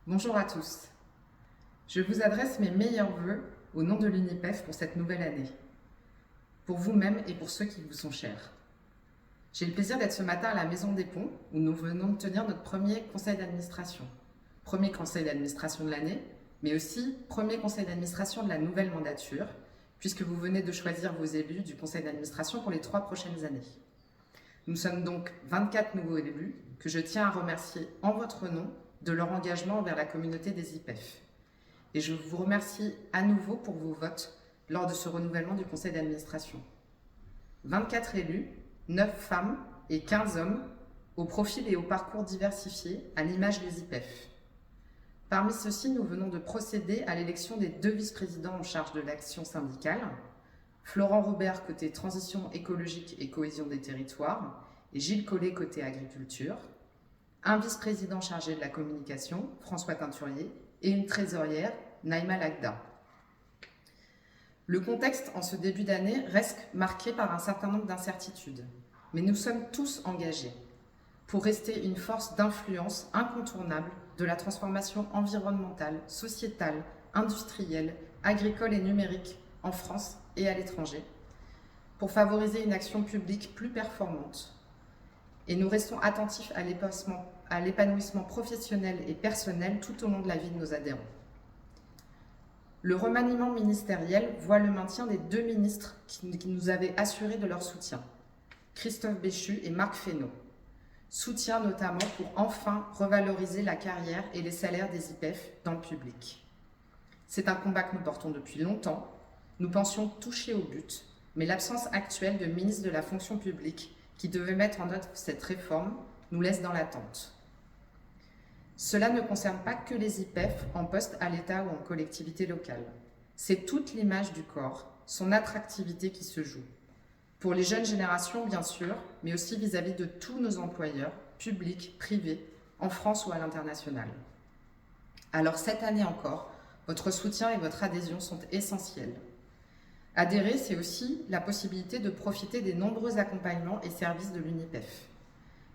Bonjour à tous. Je vous adresse mes meilleurs vœux au nom de l'UNIPEF pour cette nouvelle année, pour vous-même et pour ceux qui vous sont chers. J'ai le plaisir d'être ce matin à la Maison des Ponts, où nous venons de tenir notre premier conseil d'administration. Premier conseil d'administration de l'année, mais aussi premier conseil d'administration de la nouvelle mandature, puisque vous venez de choisir vos élus du conseil d'administration pour les 3 prochaines années. Nous sommes donc 24 nouveaux élus que je tiens à remercier en votre nom de leur engagement envers la communauté des IPEF. Et je vous remercie à nouveau pour vos votes lors de ce renouvellement du conseil d'administration. 24 élus, 9 femmes et 15 hommes, au profil et au parcours diversifiés, à l'image des IPEF. Parmi ceux-ci, nous venons de procéder à l'élection des 2 vice-présidents en charge de l'action syndicale, Florent Robert côté transition écologique et cohésion des territoires, et Gilles Collet côté agriculture, un vice-président chargé de la communication, François Teinturier, et une trésorière, Naïma Lagda. Le contexte en ce début d'année reste marqué par un certain nombre d'incertitudes, mais nous sommes tous engagés pour rester une force d'influence incontournable de la transformation environnementale, sociétale, industrielle, agricole et numérique en France et à l'étranger, pour favoriser une action publique plus performante. Et nous restons attentifs à l'épanouissement professionnel et personnel tout au long de la vie de nos adhérents. Le remaniement ministériel voit le maintien des 2 ministres qui nous avaient assuré de leur soutien, Christophe Béchu et Marc Fesneau. Soutien notamment pour enfin revaloriser la carrière et les salaires des IPEF dans le public. C'est un combat que nous portons depuis longtemps. Nous pensions toucher au but, mais l'absence actuelle de ministre de la fonction publique qui devait mettre en œuvre cette réforme nous laisse dans l'attente. Cela ne concerne pas que les IPEF en poste à l'État ou en collectivité locale. C'est toute l'image du corps, son attractivité qui se joue. Pour les jeunes générations, bien sûr, mais aussi vis-à-vis de tous nos employeurs, publics, privés, en France ou à l'international. Alors cette année encore, votre soutien et votre adhésion sont essentiels. Adhérer, c'est aussi la possibilité de profiter des nombreux accompagnements et services de l'UNIPEF.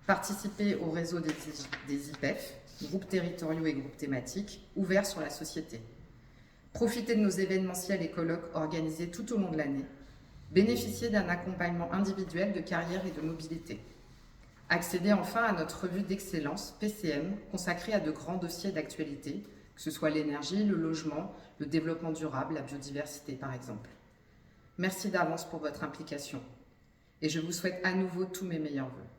Participer au réseau des IPEF, groupes territoriaux et groupes thématiques, ouverts sur la société. Profiter de nos événementiels et colloques organisés tout au long de l'année. Bénéficier d'un accompagnement individuel de carrière et de mobilité. Accéder enfin à notre revue d'excellence, PCM, consacrée à de grands dossiers d'actualité, que ce soit l'énergie, le logement, le développement durable, la biodiversité par exemple. Merci d'avance pour votre implication et je vous souhaite à nouveau tous mes meilleurs vœux.